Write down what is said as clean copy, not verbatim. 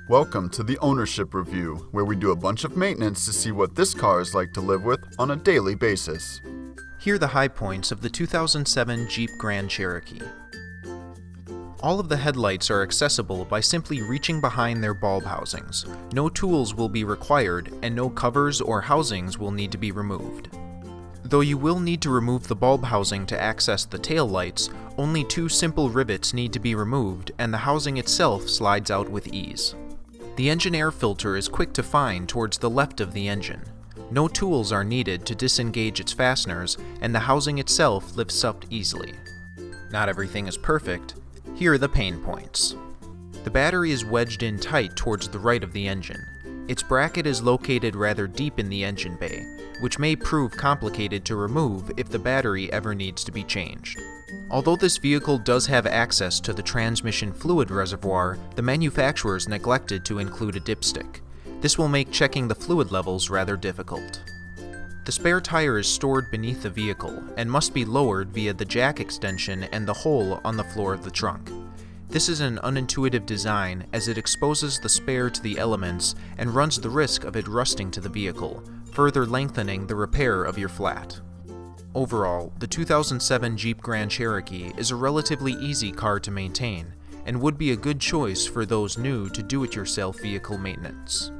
Welcome to the Ownership Review, where we do a bunch of maintenance to see what this car is like to live with on a daily basis. Here are the high points of the 2007 Jeep Grand Cherokee. All of the headlights are accessible by simply reaching behind their bulb housings. No tools will be required, and no covers or housings will need to be removed. Though you will need to remove the bulb housing to access the tail lights, only two simple rivets need to be removed, and the housing itself slides out with ease. The engine air filter is quick to find towards the left of the engine. No tools are needed to disengage its fasteners, and the housing itself lifts up easily. Not everything is perfect. Here are the pain points. The battery is wedged in tight towards the right of the engine. Its bracket is located rather deep in the engine bay, which may prove complicated to remove if the battery ever needs to be changed. Although this vehicle does have access to the transmission fluid reservoir, the manufacturers neglected to include a dipstick. This will make checking the fluid levels rather difficult. The spare tire is stored beneath the vehicle and must be lowered via the jack extension and the hole on the floor of the trunk. This is an unintuitive design as it exposes the spare to the elements and runs the risk of it rusting to the vehicle, further lengthening the repair of your flat. Overall, the 2007 Jeep Grand Cherokee is a relatively easy car to maintain and would be a good choice for those new to do-it-yourself vehicle maintenance.